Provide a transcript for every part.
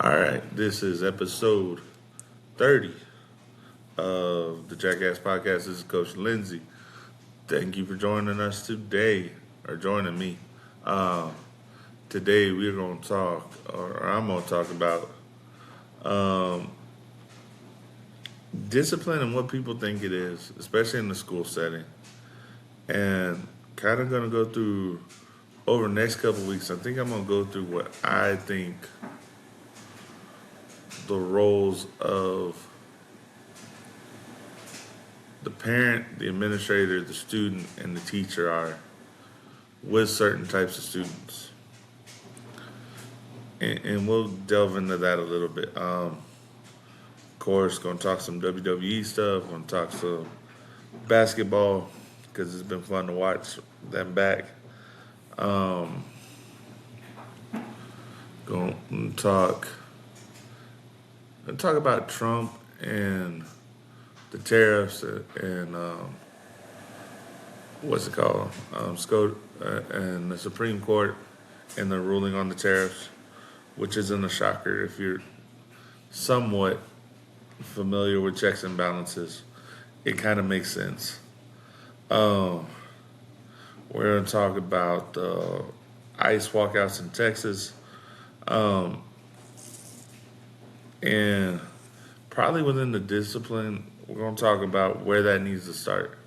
All right, this is episode 30 of the Jackass Podcast. This is Coach Lindsay. Thank you for joining us today, or joining me. Uh, Today we're going to talk, or I'm going to talk about um, discipline and what people think it is, especially in the school setting. And kind of going to go through, over the next couple weeks, I think I'm going to go through what I think the roles of the parent, the administrator, the student, and the teacher are with certain types of students. And we'll delve into that a little bit. Of course, going to talk some WWE stuff, going to talk some basketball, because it's been fun to watch them back. Going to talk about Trump and the tariffs and what's it called? And the Supreme Court and the ruling on the tariffs, which isn't a shocker if you're somewhat familiar with checks and balances. It kind of makes sense. We're going to talk about ICE walkouts in Texas. And probably within the discipline, we're going to talk about where that needs to start.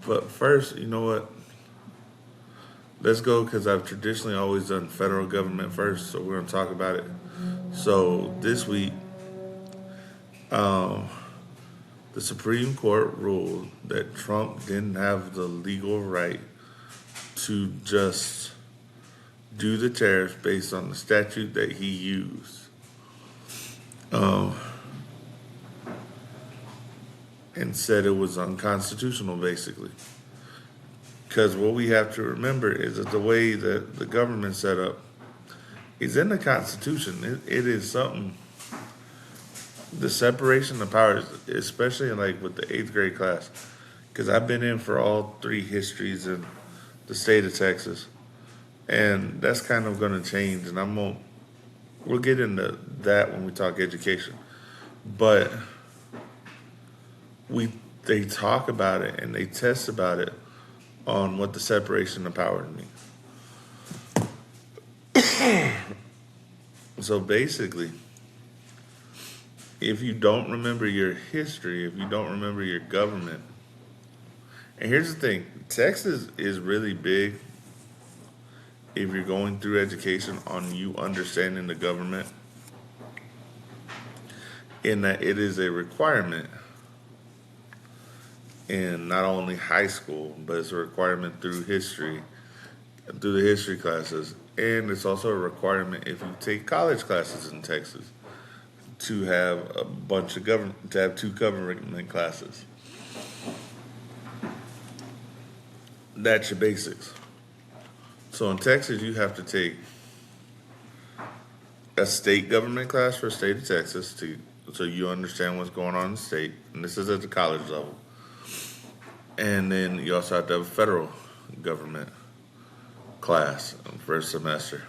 But first, you know what? Let's go, because I've traditionally always done federal government first, so we're going to talk about it. So this week, the Supreme Court ruled that Trump didn't have the legal right to just do the tariffs based on the statute that he used. And said it was unconstitutional, basically. Because what we have to remember is that the way that the government's set up is in the Constitution. It is something, the separation of powers, especially like with the 8th grade class, because I've been in for all 3 histories in the state of Texas. And that's kind of going to change, and we'll get into that when we talk education. But they talk about it and they test about it on what the separation of powers means. So basically, if you don't remember your history, if you don't remember your government, and here's the thing, Texas is really big if you're going through education on you understanding the government, in that it is a requirement in not only high school, but it's a requirement through the history classes, and it's also a requirement if you take college classes in Texas to have to have 2 government classes. That's your basics. So in Texas, you have to take a state government class for the state of Texas so you understand what's going on in the state, and this is at the college level. And then you also have to have a federal government class first semester.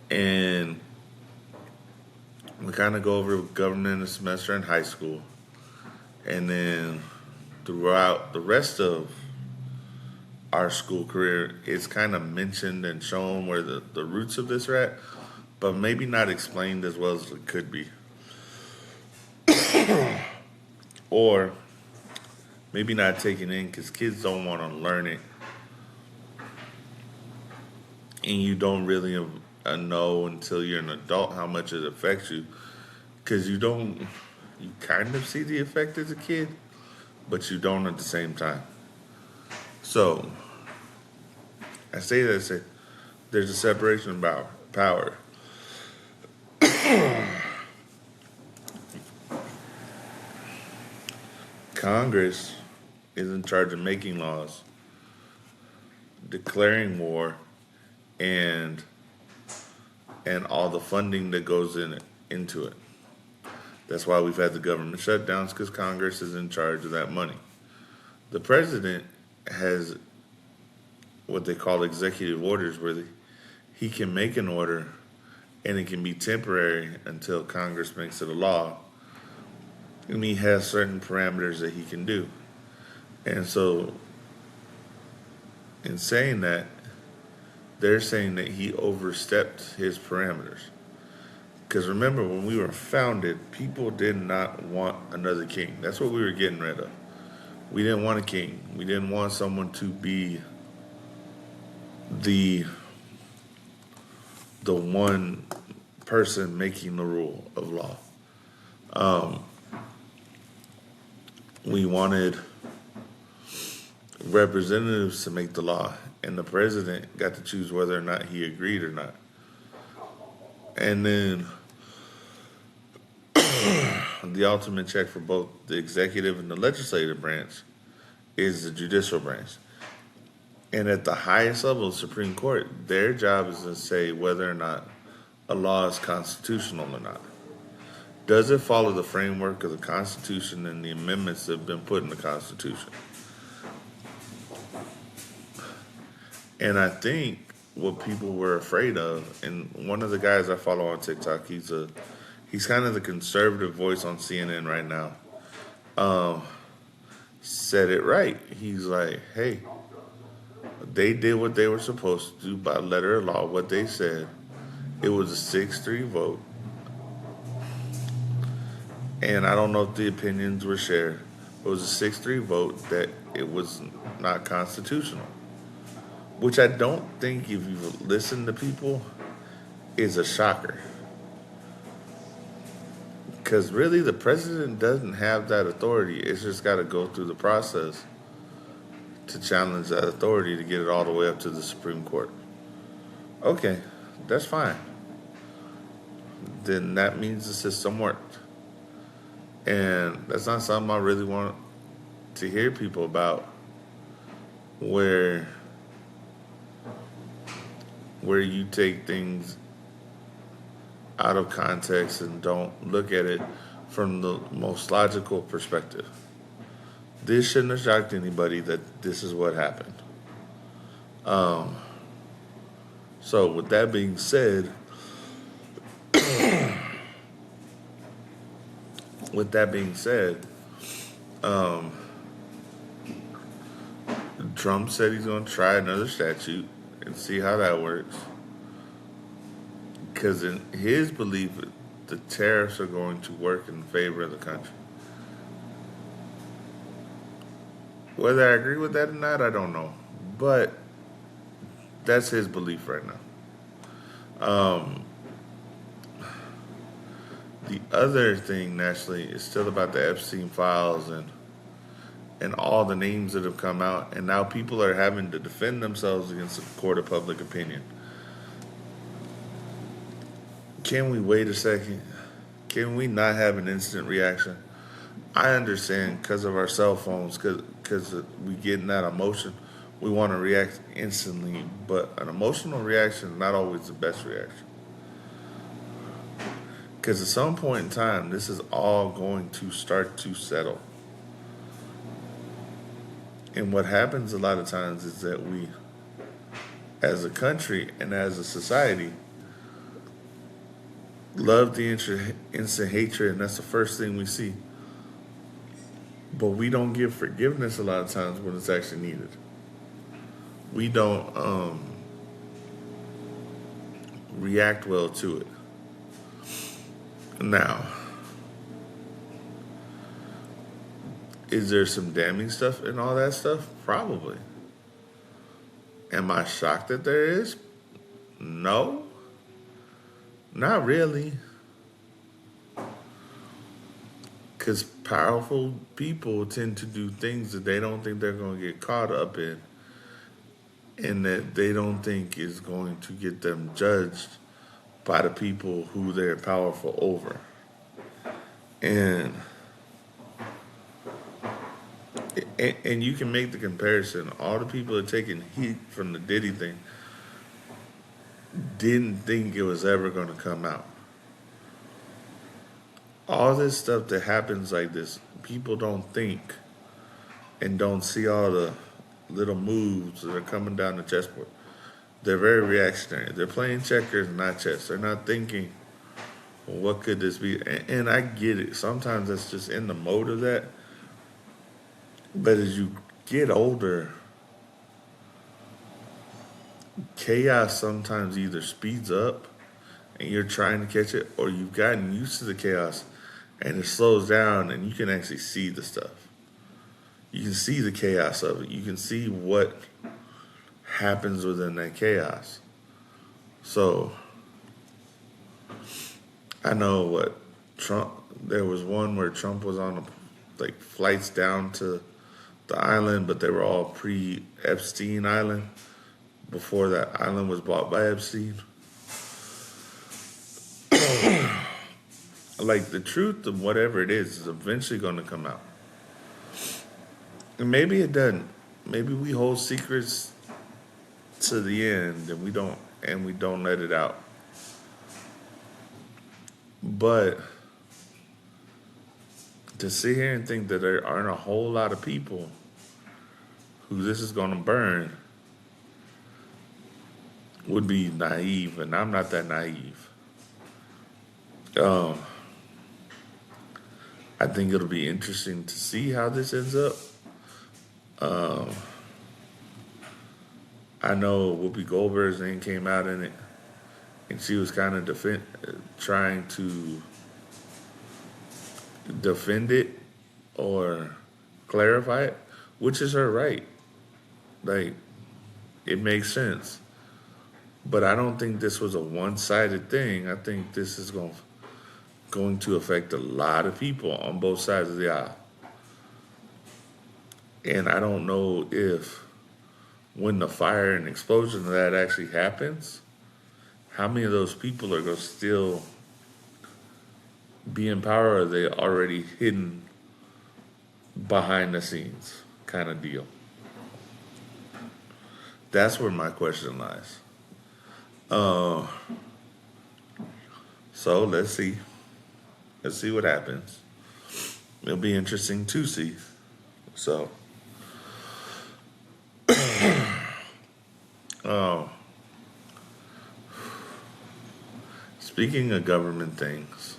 And we kind of go over government in a semester in high school. And then throughout the rest of our school career, it's kind of mentioned and shown where the roots of this are at, but maybe not explained as well as it could be. Or maybe not taken in because kids don't want to learn it. And you don't really know until you're an adult how much it affects you. Because you kind of see the effect as a kid, but you don't at the same time. So, I say that there's a separation of power. Congress is in charge of making laws, declaring war, and all the funding that goes into it. That's why we've had the government shutdowns, because Congress is in charge of that money. The president has what they call executive orders, where he can make an order and it can be temporary until Congress makes it a law. And he has certain parameters that he can do. And so, in saying that, they're saying that he overstepped his parameters. Because remember, when we were founded, people did not want another king. That's what we were getting rid of. We didn't want a king. We didn't want someone to be the one person making the rule of law. We wanted representatives to make the law, and the president got to choose whether or not he agreed or not. And then the ultimate check for both the executive and the legislative branch is the judicial branch. And at the highest level, the Supreme Court, their job is to say whether or not a law is constitutional or not. Does it follow the framework of the Constitution and the amendments that have been put in the Constitution? And I think what people were afraid of, and one of the guys I follow on TikTok, he's kind of the conservative voice on CNN right now, said it right. He's like, hey, they did what they were supposed to do by letter of law, what they said. It was a 6-3 vote. And I don't know if the opinions were shared. It was a 6-3 vote that it was not constitutional. Which I don't think, if you listen to people, is a shocker. Because really, the president doesn't have that authority. It's just got to go through the process to challenge that authority to get it all the way up to the Supreme Court. Okay, that's fine. Then that means the system worked. And that's not something I really want to hear people about, where you take things out of context and don't look at it from the most logical perspective. This shouldn't have shocked anybody that this is what happened. So with that being said, Trump said he's going to try another statute and see how that works. Because in his belief, the tariffs are going to work in favor of the country. Whether I agree with that or not, I don't know. But that's his belief right now. The other thing, naturally, is still about the Epstein files and all the names that have come out. And now people are having to defend themselves against the court of public opinion. Can we wait a second? Can we not have an instant reaction? I understand because of our cell phones, because we get in that emotion, we want to react instantly. But an emotional reaction is not always the best reaction. Because at some point in time, this is all going to start to settle. And what happens a lot of times is that we, as a country and as a society, love the instant hatred, and that's the first thing we see. But we don't give forgiveness a lot of times when it's actually needed. We don't react well to it. Now, is there some damning stuff in all that stuff? Probably. Am I shocked that there is? No. Not really. Because powerful people tend to do things that they don't think they're going to get caught up in, and that they don't think is going to get them judged by the people who they're powerful over. And you can make the comparison. All the people that are taking heat from the Diddy thing didn't think it was ever going to come out. All this stuff that happens like this, people don't think and don't see all the little moves that are coming down the chessboard. They're very reactionary. They're playing checkers, not chess. They're not thinking, well, what could this be? And I get it. Sometimes that's just in the mode of that. But as you get older, chaos sometimes either speeds up and you're trying to catch it, or you've gotten used to the chaos and it slows down and you can actually see the stuff. You can see the chaos of it. You can see what happens within that chaos. So I know what Trump, there was one where Trump was on like flights down to the island, but they were all pre-Epstein island before that island was bought by Epstein. Like the truth of whatever it is eventually going to come out. And maybe it doesn't. Maybe we hold secrets to the end and we don't let it out. But to sit here and think that there aren't a whole lot of people who this is going to burn would be naive, and I'm not that naive. I think it'll be interesting to see how this ends up. I know Whoopi Goldberg's name came out in it, and she was kind of trying to defend it or clarify it, which is her right. Like, it makes sense. But I don't think this was a one-sided thing. I think this is going to affect a lot of people on both sides of the aisle. And I don't know if when the fire and explosion of that actually happens, how many of those people are going to still be in power, or are they already hidden behind the scenes kind of deal? That's where my question lies. So let's see. Let's see what happens. It'll be interesting to see. So, speaking of government things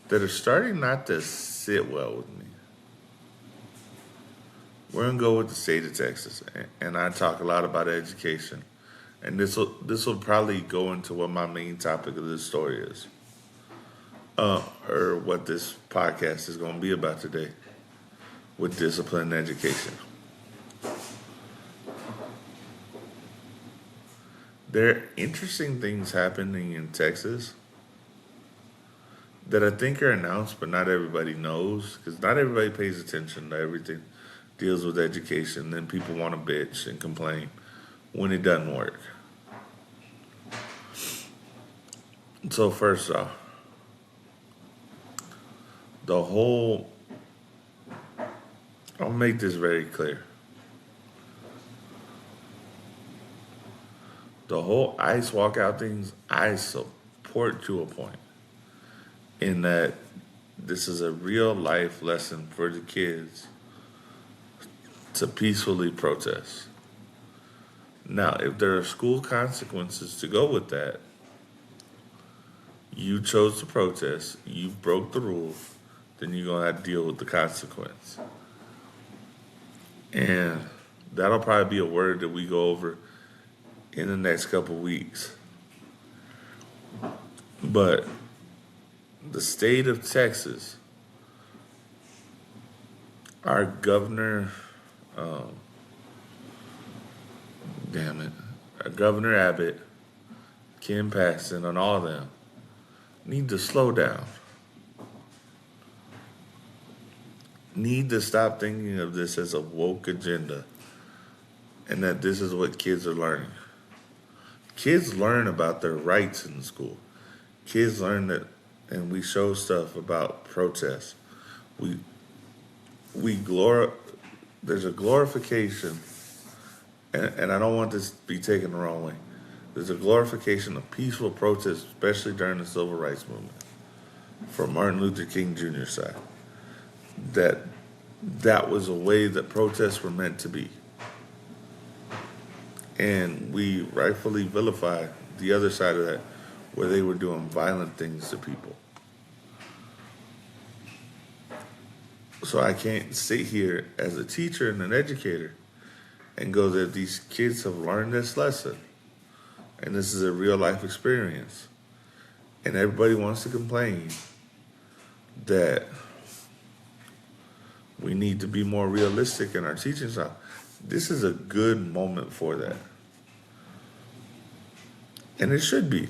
that are starting not to sit well with me, we're going to go with the state of Texas. And I talk a lot about education. And this will probably go into what my main topic of this story is. Or what this podcast is going to be about today with discipline and education. There are interesting things happening in Texas that I think are announced, but not everybody knows, because not everybody pays attention to everything deals with education. Then people want to bitch and complain when it doesn't work. So first off, I'll make this very clear. The whole ICE walkout things, I support to a point, in that this is a real life lesson for the kids to peacefully protest. Now, if there are school consequences to go with that, you chose to protest, you broke the rules, then you're going to have to deal with the consequence. And that'll probably be a word that we go over in the next couple weeks. But the state of Texas, our governor, our Governor Abbott, Kim Paxton, and all of them need to slow down. Need to stop thinking of this as a woke agenda and that this is what kids are learning. Kids learn about their rights in school. Kids learn that, and we show stuff about protests. There's a glorification, and I don't want this to be taken the wrong way. There's a glorification of peaceful protest, especially during the Civil Rights Movement, from Martin Luther King Jr.'s side, that that was a way that protests were meant to be. And we rightfully vilify the other side of that, where they were doing violent things to people. So I can't sit here as a teacher and an educator and go that these kids have learned this lesson. And this is a real life experience. And everybody wants to complain that we need to be more realistic in our teaching style. This is a good moment for that. And it should be.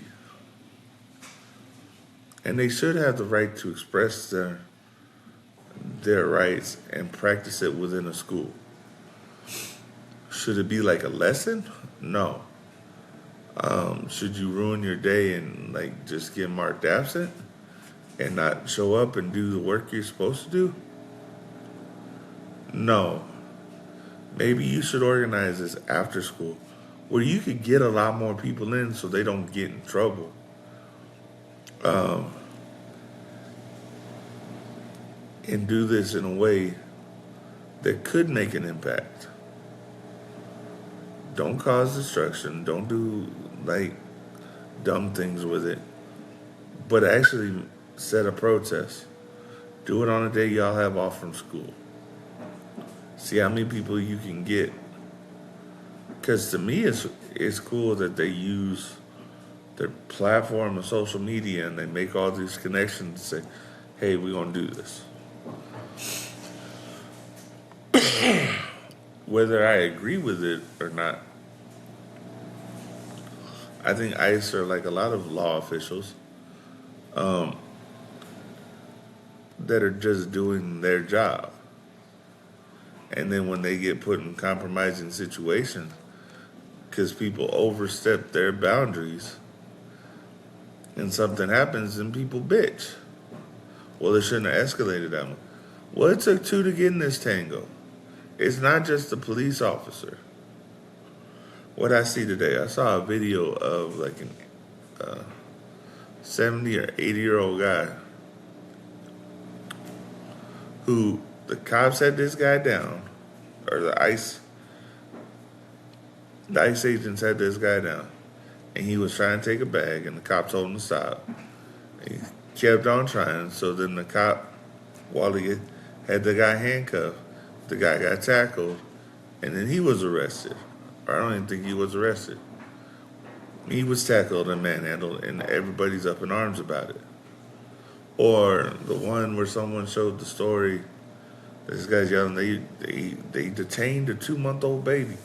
And they should have the right to express their rights and practice it within a school. Should it be like a lesson? No. Should you ruin your day and like just get marked absent and not show up and do the work you're supposed to do? No. Maybe you should organize this after school where you could get a lot more people in so they don't get in trouble. And do this in a way that could make an impact. Don't cause destruction. Don't do like dumb things with it. But actually set a protest. Do it on a day y'all have off from school. See how many people you can get. Because to me, it's cool that they use their platform of social media and they make all these connections and say, hey, we're going to do this. Whether I agree with it or not, I think ICE are like a lot of law officials that are just doing their job. And then when they get put in compromising situations, because people overstep their boundaries and something happens and people bitch. Well, it shouldn't have escalated that much. Well, it took two to get in this tango. It's not just the police officer. What I see today, I saw a video of like a 70 or 80-year-old guy who the cops had this guy down, or the ICE agents had this guy down, and he was trying to take a bag, and the cop told him to stop. He kept on trying, so then the cop, while he had the guy handcuffed, the guy got tackled, and then he was arrested. Or I don't even think he was arrested. He was tackled and manhandled, and everybody's up in arms about it. Or the one where someone showed the story, this guy's yelling, they detained a 2-month-old baby,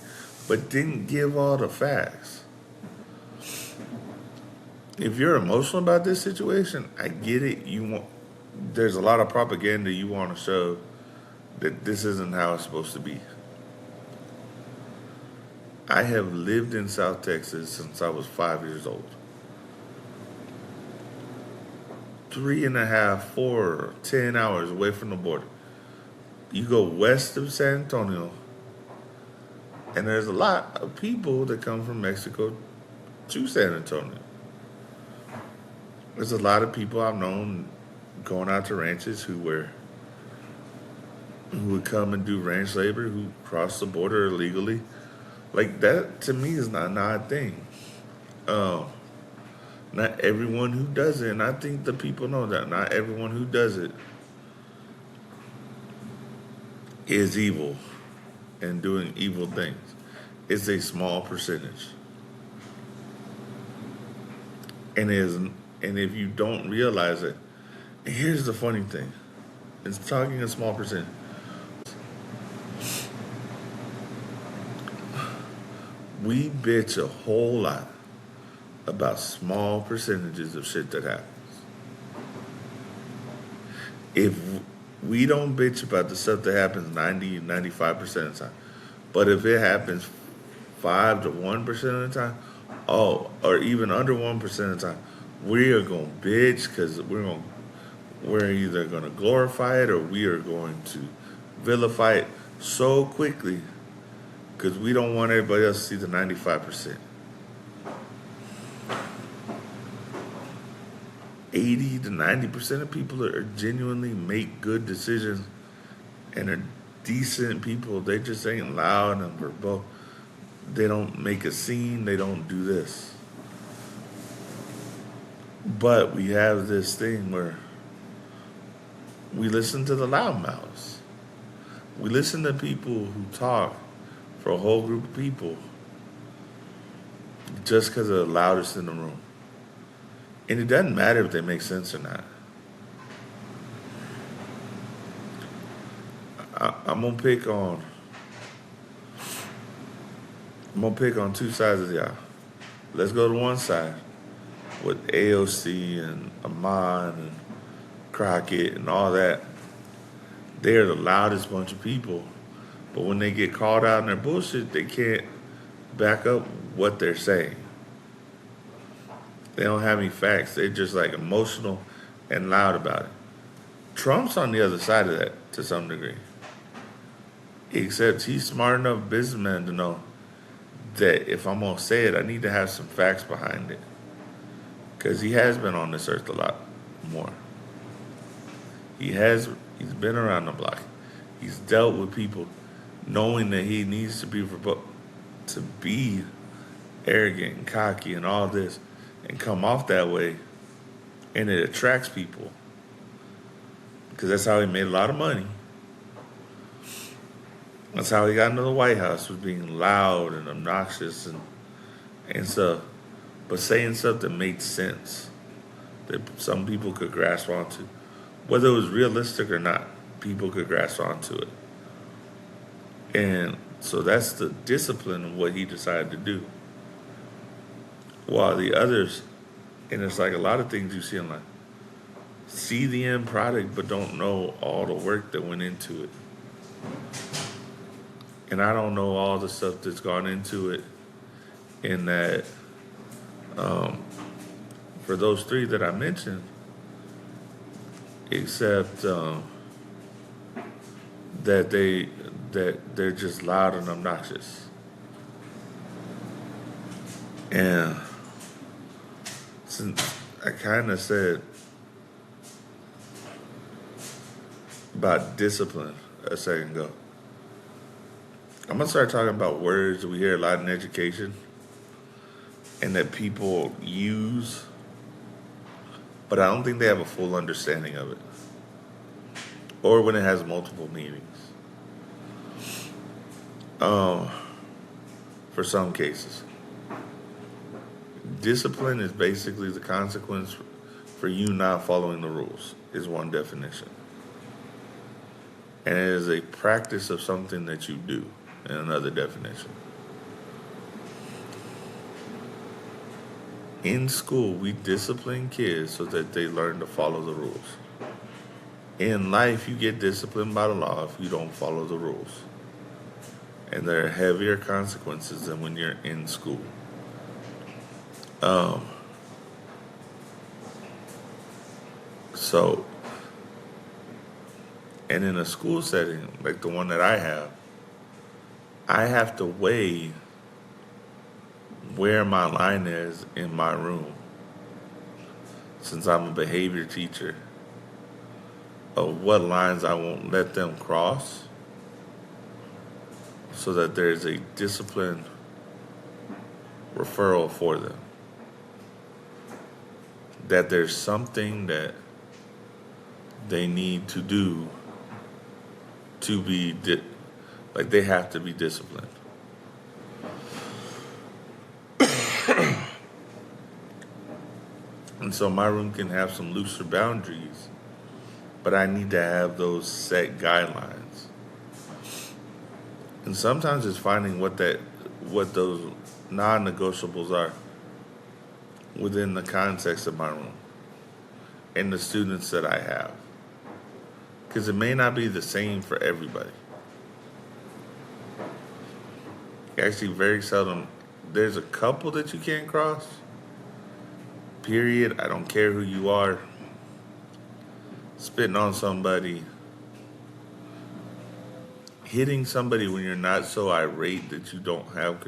but didn't give all the facts. If you're emotional about this situation, I get it. There's a lot of propaganda you want to show that this isn't how it's supposed to be. I have lived in South Texas since I was 5 years old. 3.5, 4, 10 hours away from the border. You go west of San Antonio, and there's a lot of people that come from Mexico to San Antonio. There's a lot of people I've known going out to ranches who would come and do ranch labor, who cross the border illegally. Like, that to me is not an odd thing. Not everyone who does it, and I think the people know that, not everyone who does it is evil and doing evil things. It's a small percentage. And if you don't realize it, and here's the funny thing. It's talking a small percentage. We bitch a whole lot about small percentages of shit that happens. If we don't bitch about the stuff that happens 90, 95% of the time, but if it happens 5 to 1% of the time, or even under 1% of the time, we are going to bitch because we're either going to glorify it or we are going to vilify it so quickly because we don't want everybody else to see the 95%. 80 to 90% of people are genuinely make good decisions and are decent people. They just ain't loud and verbose. They don't make a scene. They don't do this. But we have this thing where we listen to the loudmouths. We listen to people who talk for a whole group of people just because they're the loudest in the room. And it doesn't matter if they make sense or not. I'm gonna pick on two sides of y'all. Let's go to one side with AOC and Amon and Crockett and all that. They're the loudest bunch of people, but when they get called out in their bullshit, they can't back up what they're saying. They don't have any facts. They're just like emotional and loud about it. Trump's on the other side of that to some degree. Except he's smart enough businessman to know that if I'm going to say it, I need to have some facts behind it. Because he has been on this earth a lot more. He's been around the block. He's dealt with people knowing that he needs to be arrogant and cocky and all this and come off that way, and it attracts people. Because that's how he made a lot of money. That's how he got into the White House, was being loud and obnoxious and stuff. But saying stuff that made sense, that some people could grasp onto. Whether it was realistic or not, people could grasp onto it. And so that's the discipline of what he decided to do. While the others, and it's like a lot of things you see in life, see the end product but don't know all the work that went into it. And I don't know all the stuff that's gone into it in that, for those three that I mentioned, except that they're just loud and obnoxious. And since I kind of said about discipline a second ago, I'm going to start talking about words that we hear a lot in education and that people use, but I don't think they have a full understanding of it. Or when it has multiple meanings. For some cases. Discipline is basically the consequence for you not following the rules, is one definition. And it is a practice of something that you do, in another definition. In school, we discipline kids so that they learn to follow the rules. In life, you get disciplined by the law if you don't follow the rules. And there are heavier consequences than when you're in school. And in a school setting, like the one that I have to weigh where my line is in my room, since I'm a behavior teacher, of what lines I won't let them cross, so that there's a discipline referral for them. That there's something that they need to do to be, like they have to be disciplined. And so my room can have some looser boundaries, but I need to have those set guidelines. And sometimes it's finding what those non-negotiables are within the context of my room and the students that I have. Because it may not be the same for everybody. Actually, very seldom. There's a couple that you can't cross. Period. I don't care who you are. Spitting on somebody. Hitting somebody when you're not so irate that you don't have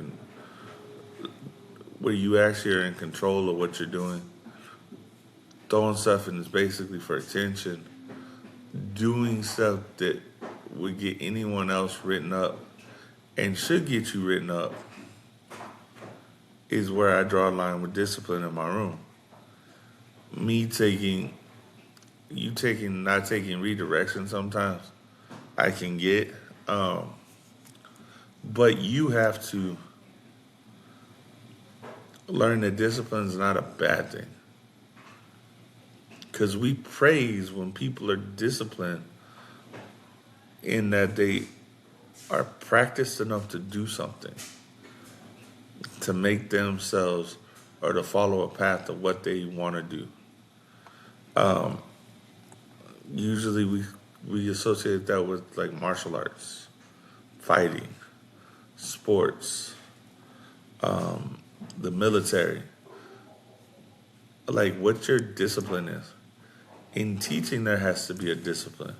where you actually are in control of what you're doing. Throwing stuff in is basically for attention. Doing stuff that would get anyone else written up and should get you written up is where I draw a line with discipline in my room. Me not taking redirection sometimes I can get, but you have to learn that discipline is not a bad thing. Because we praise when people are disciplined in that they are practiced enough to do something, to make themselves or to follow a path of what they want to do. Usually we associate that with like martial arts, fighting, sports, the military. Like what your discipline is. In teaching, there has to be a discipline.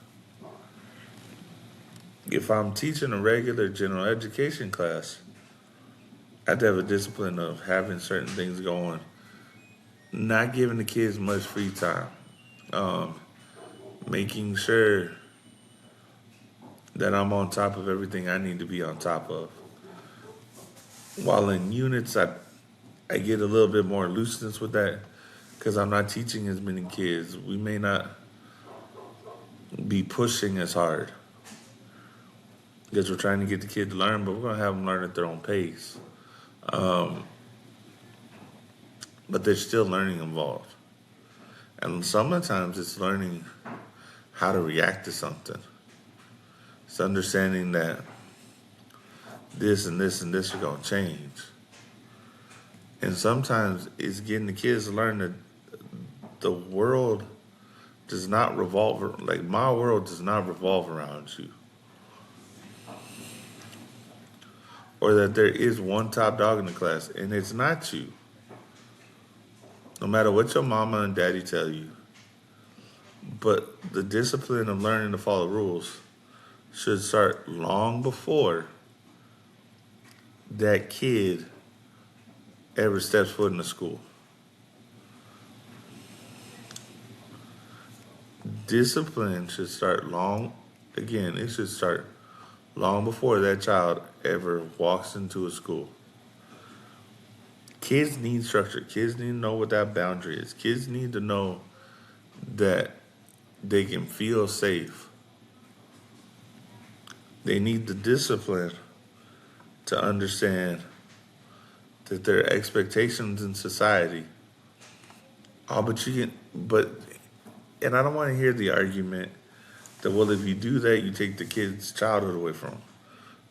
If I'm teaching a regular general education class, I have to have a discipline of having certain things going, not giving the kids much free time, making sure that I'm on top of everything I need to be on top of. While in units, I get a little bit more looseness with that because I'm not teaching as many kids. We may not be pushing as hard because we're trying to get the kid to learn, but we're going to have them learn at their own pace. But there's still learning involved. And sometimes it's learning how to react to something. It's understanding that this and this and this are going to change. And sometimes it's getting the kids to learn that the world does not revolve, like my world does not revolve around you. Or that there is one top dog in the class, and it's not you. No matter what your mama and daddy tell you. But the discipline of learning to follow rules should start long before that kid ever steps foot in the school. Discipline should start it should start long before that child ever walks into a school. Kids need structure. Kids need to know what that boundary is. Kids need to know that they can feel safe. They need the discipline to understand that there are expectations in society. And I don't want to hear the argument that, well, if you do that, you take the kid's childhood away from them.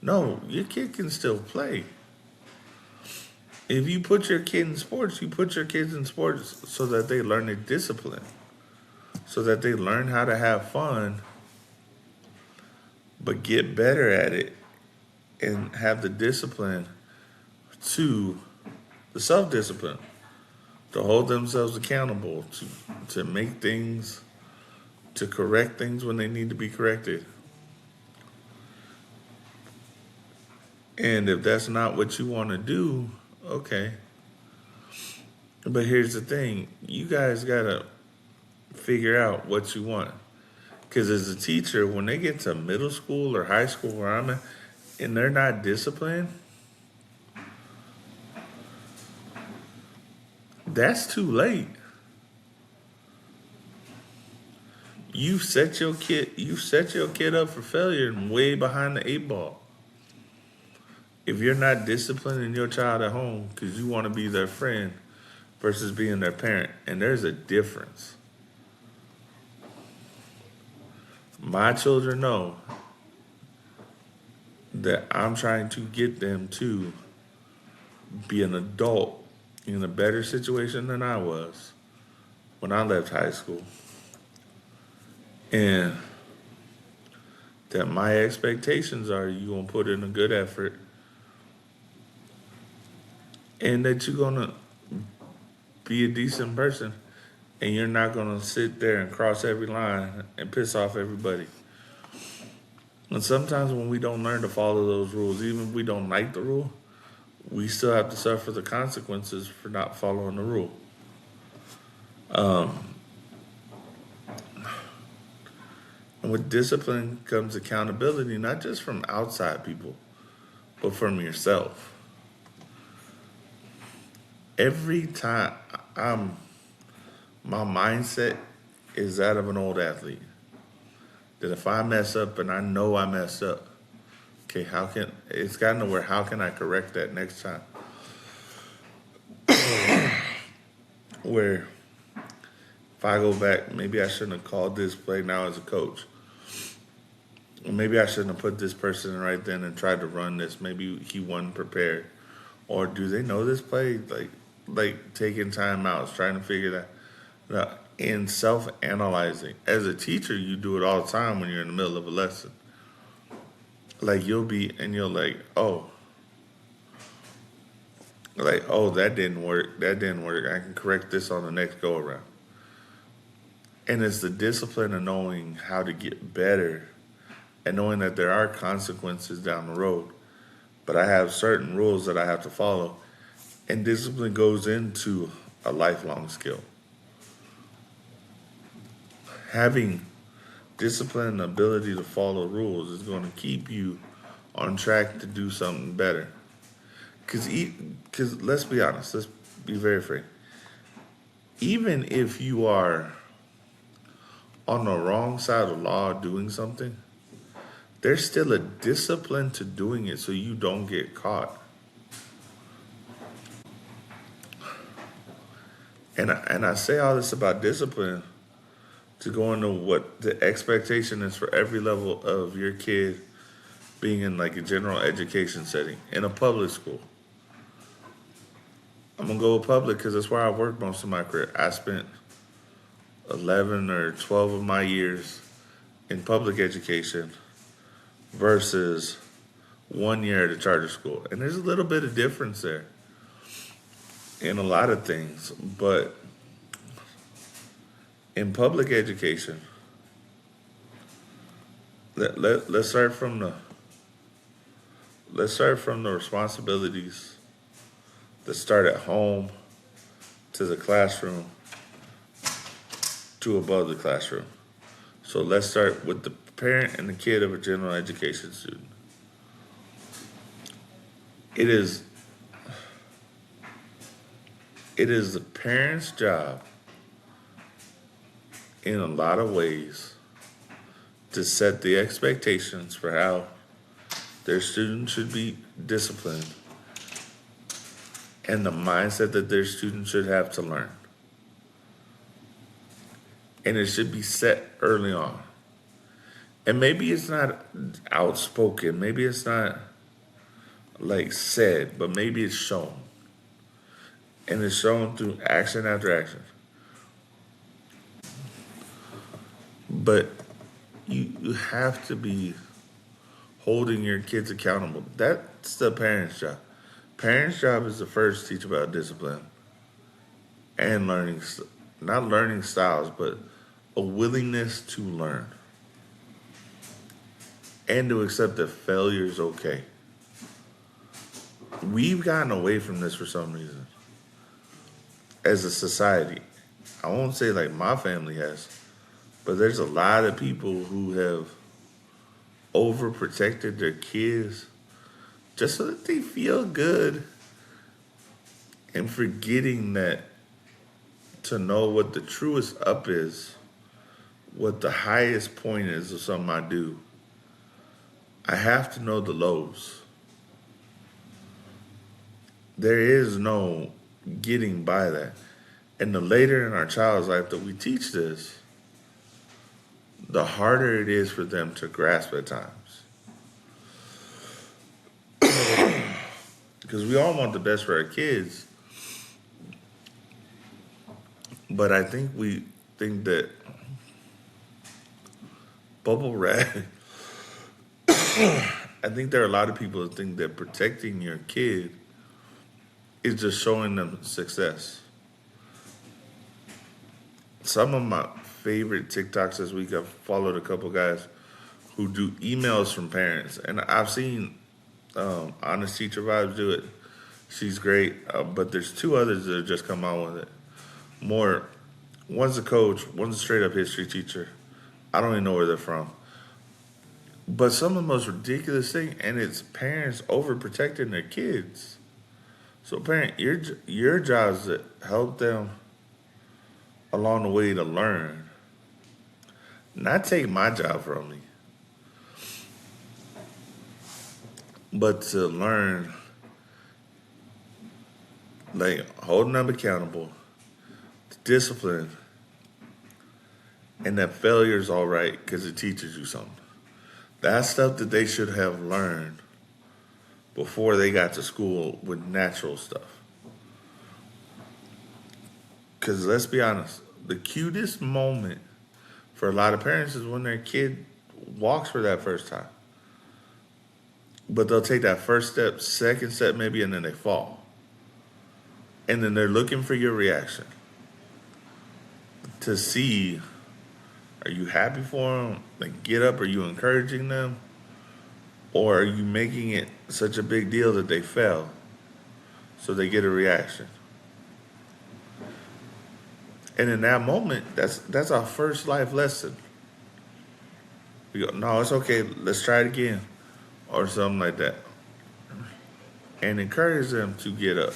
No, your kid can still play. If you put your kid in sports, you put your kids in sports so that they learn a discipline, so that they learn how to have fun, but get better at it and have the discipline to the self-discipline, to hold themselves accountable, to make things, to correct things when they need to be corrected. And if that's not what you want to do, okay. But here's the thing. You guys got to figure out what you want. Because as a teacher, when they get to middle school or high school where I'm at, and they're not disciplined, that's too late. You set your kid up for failure and way behind the 8 ball. If you're not disciplining your child at home because you want to be their friend versus being their parent, and there's a difference. My children know that I'm trying to get them to be an adult in a better situation than I was when I left high school. And that my expectations are you're going to put in a good effort and that you're going to be a decent person and you're not going to sit there and cross every line and piss off everybody. And sometimes when we don't learn to follow those rules, even if we don't like the rule, we still have to suffer the consequences for not following the rule. And with discipline comes accountability, not just from outside people, but from yourself. Every time I'm, my mindset is that of an old athlete. That if I mess up and I know I messed up, okay, it's gotten to where, how can I correct that next time? Where if I go back, maybe I shouldn't have called this play now as a coach. Or maybe I shouldn't have put this person in right then and tried to run this. Maybe he wasn't prepared. Or do they know this play? Like taking timeouts, trying to figure that out. And self-analyzing. As a teacher, you do it all the time when you're in the middle of a lesson. Like you'll that didn't work. That didn't work. I can correct this on the next go around. And it's the discipline of knowing how to get better and knowing that there are consequences down the road. But I have certain rules that I have to follow. And discipline goes into a lifelong skill. Having discipline and ability to follow rules is going to keep you on track to do something better. Because let's be honest, let's be very frank. Even if you are on the wrong side of the law doing something, there's still a discipline to doing it so you don't get caught. And I say all this about discipline to go into what the expectation is for every level of your kid being in like a general education setting, in a public school. I'm going to go with public because that's where I worked most of my career. I spent 11 or 12 of my years in public education versus 1 year at a charter school. And there's a little bit of difference there in a lot of things. But in public education, let's start from the responsibilities that start at home to the classroom to above the classroom. So let's start with the parent and the kid of a general education student. It is the parent's job in a lot of ways to set the expectations for how their student should be disciplined and the mindset that their student should have to learn. And it should be set early on. And maybe it's not outspoken, maybe it's not like said, but maybe it's shown. And it's shown through action after action. But you have to be holding your kids accountable. That's the parent's job. Parents' job is to first teach about discipline and learning, not learning styles, but a willingness to learn and to accept that failure is okay. We've gotten away from this for some reason as a society. I won't say like my family has, but there's a lot of people who have overprotected their kids just so that they feel good and forgetting that to know what the truest up is, what the highest point is of something I do, I have to know the lows. There is no getting by that. And the later in our child's life that we teach this, the harder it is for them to grasp at times. Because we all want the best for our kids. But I think we think that bubble wrap. I think there are a lot of people that think that protecting your kid is just showing them success. Some of my favorite TikToks this week, I've followed a couple guys who do emails from parents. And I've seen Honest Teacher Vibes do it. She's great. But there's two others that have just come out with it. One's a coach, one's a straight up history teacher. I don't even know where they're from. But some of the most ridiculous thing, and it's parents overprotecting their kids. So, parent, your job is to help them along the way to learn, not take my job from me, but to learn, like holding them accountable, discipline, and that failure is all right because it teaches you something. That's stuff that they should have learned before they got to school with natural stuff. Because let's be honest, the cutest moment for a lot of parents is when their kid walks for that first time. But they'll take that first step, second step maybe, and then they fall. And then they're looking for your reaction to see, are you happy for them? Like, get up, are you encouraging them? Or are you making it such a big deal that they fell so they get a reaction? And in that moment, that's our first life lesson. We go, no, it's okay, let's try it again, or something like that. And encourage them to get up.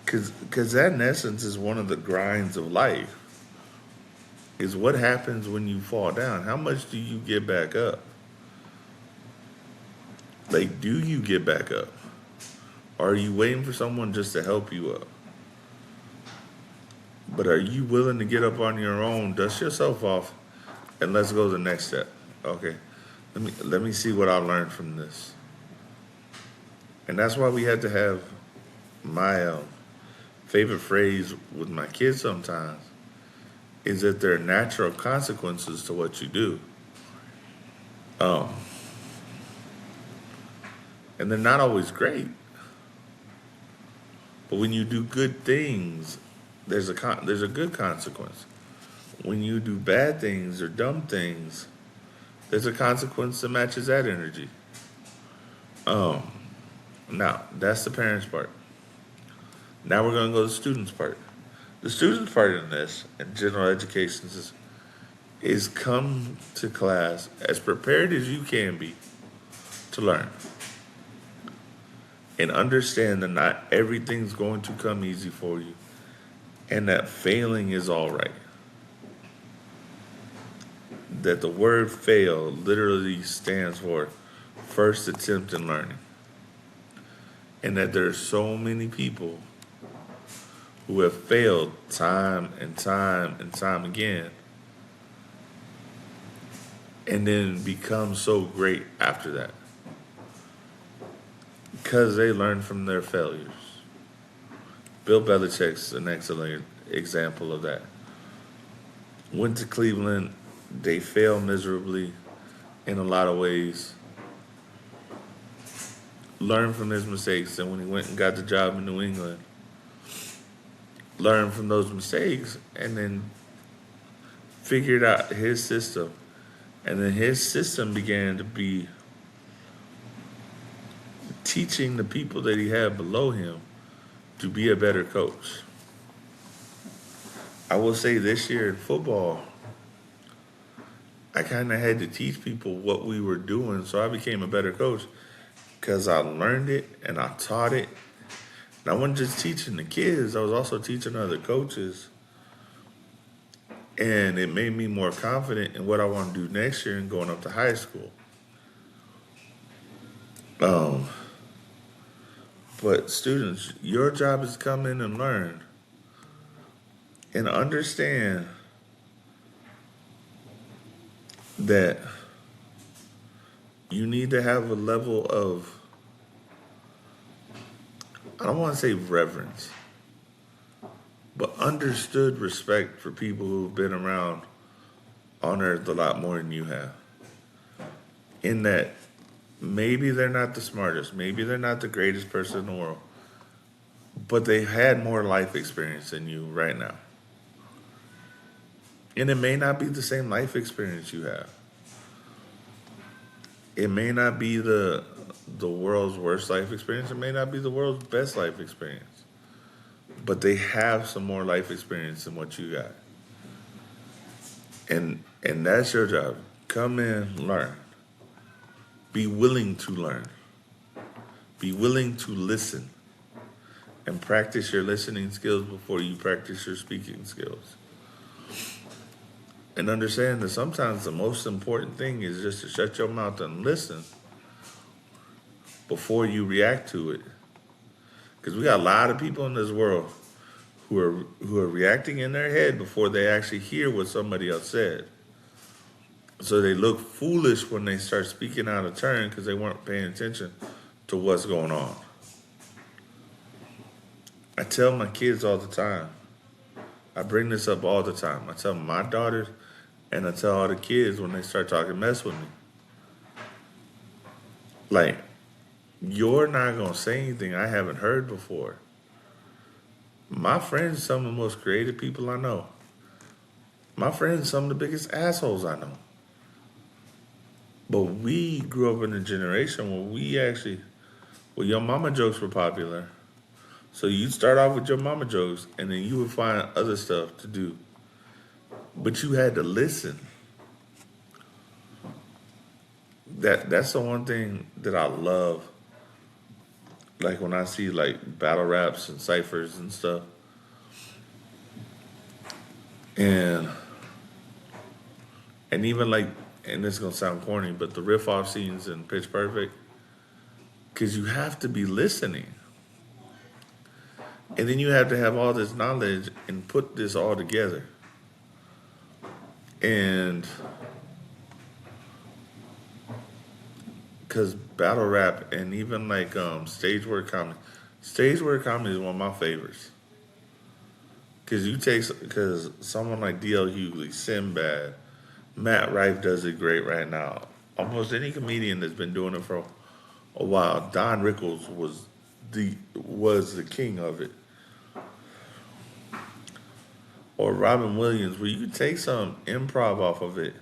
Because that in essence is one of the grinds of life. Is what happens when you fall down. How much do you get back up? Like, do you get back up? Or are you waiting for someone just to help you up? But are you willing to get up on your own, dust yourself off, and let's go to the next step? Okay, let me see what I learned from this. And that's why we had to have my favorite phrase with my kids sometimes is that there are natural consequences to what you do. And they're not always great. But when you do good things, there's a good consequence. When you do bad things or dumb things, there's a consequence that matches that energy. Now, that's the parents' part. Now we're going to go to the students' part. The students' part in this, in general education, is come to class as prepared as you can be to learn. And understand that not everything's going to come easy for you. And that failing is all right. That the word fail literally stands for first attempt in learning. And that there are so many people who have failed time and time and time again and then become so great after that. Because they learned from their failures. Bill Belichick's an excellent example of that. Went to Cleveland, they failed miserably in a lot of ways. Learned from his mistakes, and when he went and got the job in New England, learned from those mistakes, and then figured out his system. And then his system began to be teaching the people that he had below him to be a better coach. I will say this year in football, I kind of had to teach people what we were doing, so I became a better coach because I learned it and I taught it. And I wasn't just teaching the kids, I was also teaching other coaches. And it made me more confident in what I want to do next year and going up to high school. But students, your job is to come in and learn and understand that you need to have a level of, I don't want to say reverence, but understood respect for people who've been around on earth a lot more than you have. In that maybe they're not the smartest, maybe they're not the greatest person in the world, but they had more life experience than you right now. And it may not be the same life experience you have. It may not be the world's worst life experience. It may not be the world's best life experience. but they have some more life experience than what you got. And that's your job. Come in, learn. Be willing to learn. Be willing to listen. And practice your listening skills before you practice your speaking skills. And understand that sometimes the most important thing is just to shut your mouth and listen before you react to it. Because we got a lot of people in this world who are reacting in their head before they actually hear what somebody else said. So they look foolish when they start speaking out of turn because they weren't paying attention to what's going on. I tell my kids all the time. I bring this up all the time. I tell my daughters and I tell all the kids when they start talking mess with me. Like, you're not going to say anything I haven't heard before. My friends are some of the most creative people I know. My friends are some of the biggest assholes I know. But we grew up in a generation where your mama jokes were popular. So you'd start off with your mama jokes and then you would find other stuff to do. But you had to listen. That's the one thing that I love. Like when I see like battle raps and ciphers and stuff. And even like, and this is going to sound corny, but the riff off scenes in Pitch Perfect, because you have to be listening. And then you have to have all this knowledge and put this all together. And because battle rap and even like stage word comedy is one of my favorites. Because someone like D.L. Hughley, Sinbad, Matt Rife does it great right now. Almost any comedian that's been doing it for a while. Don Rickles was the king of it. Or Robin Williams, where you could take some improv off of it,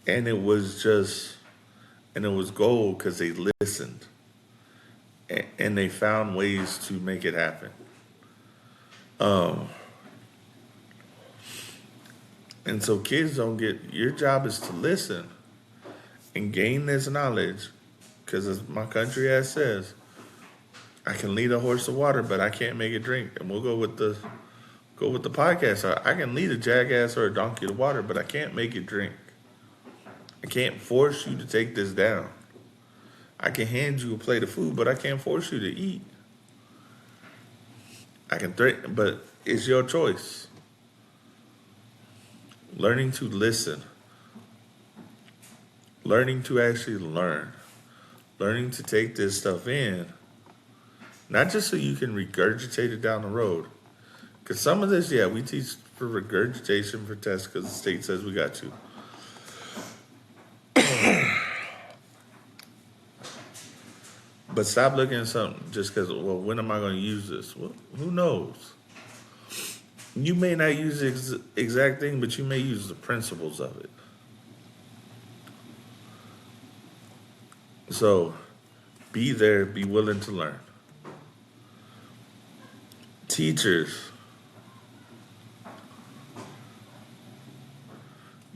and it was gold because they listened, and they found ways to make it happen. And so kids your job is to listen and gain this knowledge, because as my country ass says, I can lead a horse to water, but I can't make it drink. And we'll go with the podcast. I can lead a jackass or a donkey to water, but I can't make it drink. I can't force you to take this down. I can hand you a plate of food, but I can't force you to eat. I can threaten, but it's your choice. Learning to listen. Learning to actually learn. Learning to take this stuff in. Not just so you can regurgitate it down the road. Because some of this, we teach for regurgitation for tests because the state says we got to. But stop looking at something just because, well, when am I going to use this? Well, who knows? You may not use the exact thing, but you may use the principles of it. So, be there, be willing to learn. Teachers,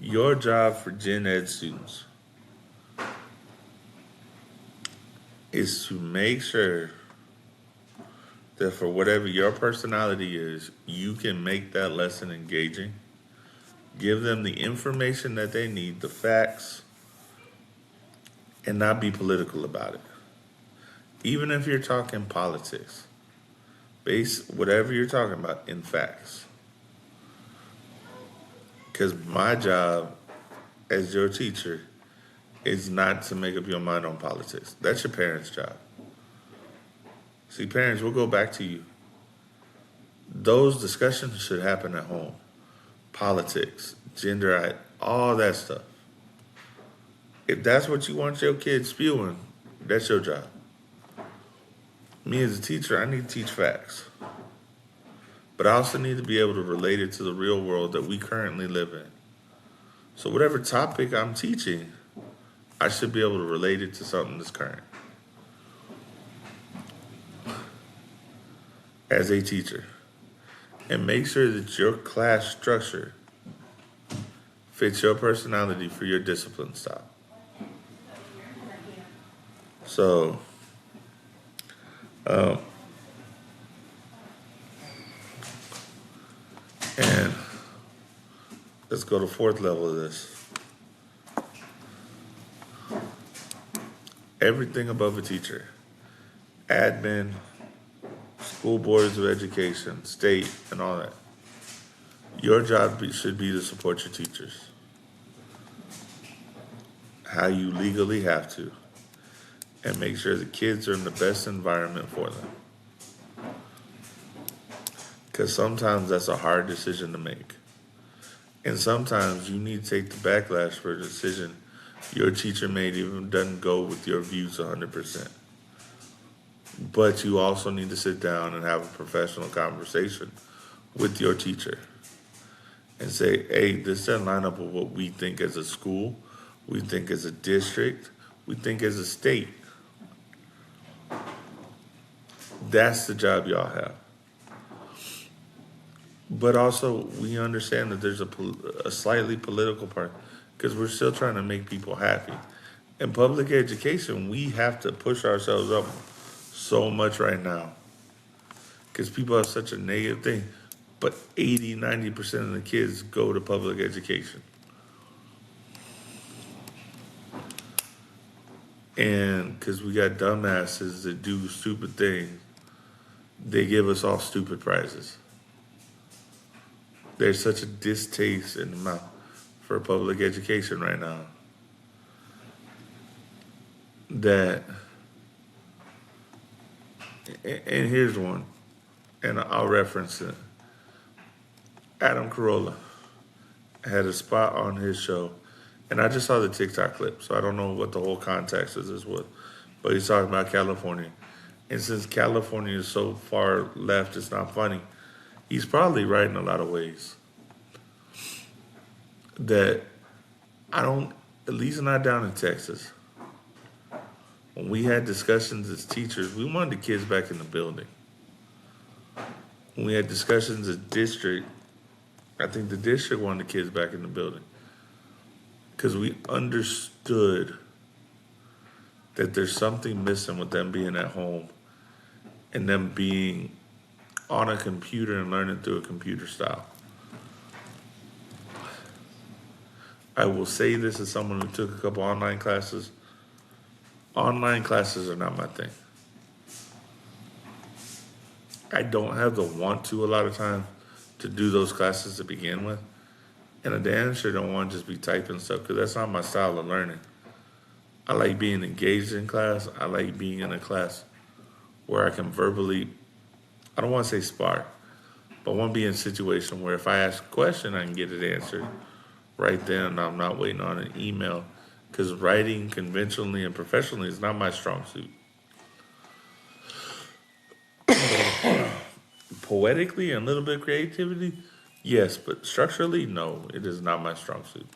your job for gen ed students is to make sure that for whatever your personality is, you can make that lesson engaging. Give them the information that they need, the facts, and not be political about it. Even if you're talking politics, base whatever you're talking about in facts. Because my job as your teacher is not to make up your mind on politics. That's your parents' job. See, parents, we'll go back to you. Those discussions should happen at home. Politics, gender, all that stuff. If that's what you want your kids spewing, that's your job. Me as a teacher, I need to teach facts. But I also need to be able to relate it to the real world that we currently live in. So whatever topic I'm teaching, I should be able to relate it to something that's current. as a teacher, and make sure that your class structure fits your personality for your discipline style. So, um, and let's go to fourth level of this. Everything above a teacher, admin, school boards of education, state, and all that. Your job should be to support your teachers. How you legally have to. And make sure the kids are in the best environment for them. Because sometimes that's a hard decision to make. And sometimes you need to take the backlash for a decision your teacher made even doesn't go with your views 100%. But you also need to sit down and have a professional conversation with your teacher and say, hey, this doesn't line up with what we think as a school, we think as a district, we think as a state. That's the job y'all have. But also, we understand that there's a slightly political part because we're still trying to make people happy. In public education, we have to push ourselves up so much right now because people have such a negative thing. But 80-90% of the kids go to public education. And because we got dumbasses that do stupid things, they give us all stupid prizes. There's such a distaste in the mouth for public education right now that, and here's one, and I'll reference it. Adam Carolla had a spot on his show, and I just saw the TikTok clip, so I don't know what the whole context of this was, but he's talking about California. And since California is so far left, it's not funny. He's probably right in a lot of ways. That I don't, at least not down in Texas, when we had discussions as teachers, we wanted the kids back in the building. When we had discussions as district, I think the district wanted the kids back in the building. Because we understood that there's something missing with them being at home and them being on a computer and learning through a computer style. I will say this as someone who took a couple online classes. Online classes are not my thing. I don't have the want to a lot of times to do those classes to begin with. And I damn sure don't want to just be typing stuff because that's not my style of learning. I like being engaged in class. I like being in a class where I can verbally, I don't want to say spark, but I want to be in a situation where if I ask a question, I can get it answered right then, and I'm not waiting on an email, because writing conventionally and professionally is not my strong suit. Poetically and a little bit of creativity, yes, but structurally, no, it is not my strong suit.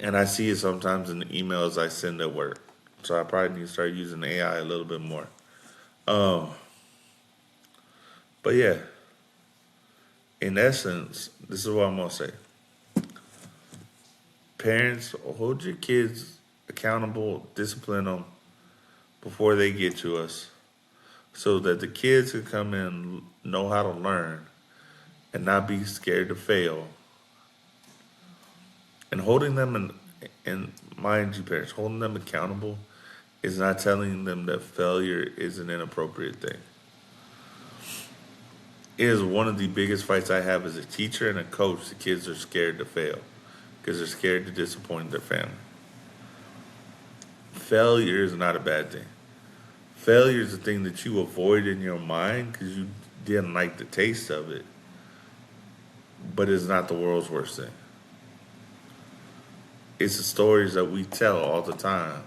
And I see it sometimes in the emails I send at work. So I probably need to start using AI a little bit more. But yeah, in essence, this is what I'm going to say. Parents, hold your kids accountable, discipline them before they get to us so that the kids can come in, know how to learn, and not be scared to fail. And holding them, and mind you, parents, holding them accountable is not telling them that failure is an inappropriate thing. It is one of the biggest fights I have as a teacher and a coach. The kids are scared to fail because they're scared to disappoint their family. Failure is not a bad thing. Failure is a thing that you avoid in your mind because you didn't like the taste of it, but it's not the world's worst thing. It's the stories that we tell all the time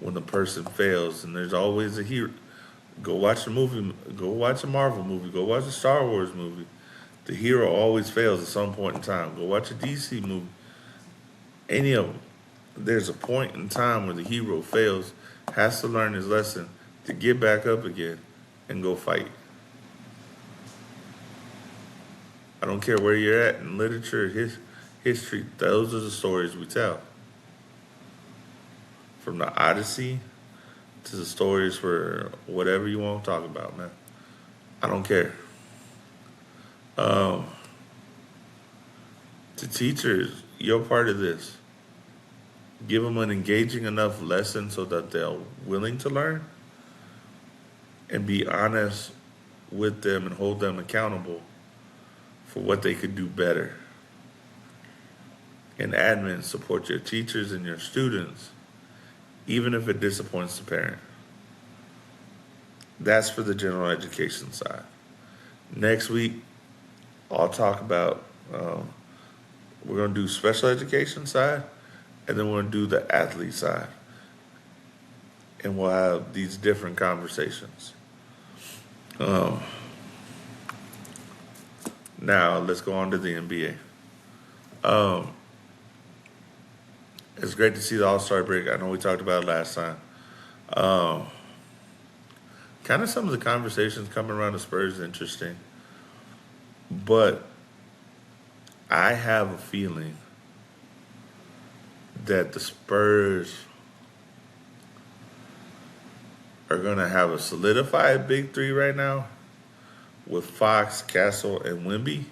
when the person fails, and there's always a hero. Go watch a movie, go watch a Marvel movie, go watch a Star Wars movie. The hero always fails at some point in time. Go watch a DC movie. Any of them. There's a point in time where the hero fails, has to learn his lesson to get back up again, and go fight. I don't care where you're at in literature, history. Those are the stories we tell. From the Odyssey to the stories for whatever you want to talk about, man. I don't care. Um, to teachers, you're part of this. Give them an engaging enough lesson so that they're willing to learn, and be honest with them and hold them accountable for what they could do better. And admin, support your teachers and your students, even if it disappoints the parent. That's for the general education side. Next week, I'll talk about, we're going to do special education side, and then we're going to do the athlete side. And we'll have these different conversations. Now, let's go on to the NBA. It's great to see the All-Star break. I know we talked about it last time. Kind of some of the conversations coming around the Spurs is interesting. But I have a feeling that the Spurs are going to have a solidified big three right now with Fox, Castle, and Wemby.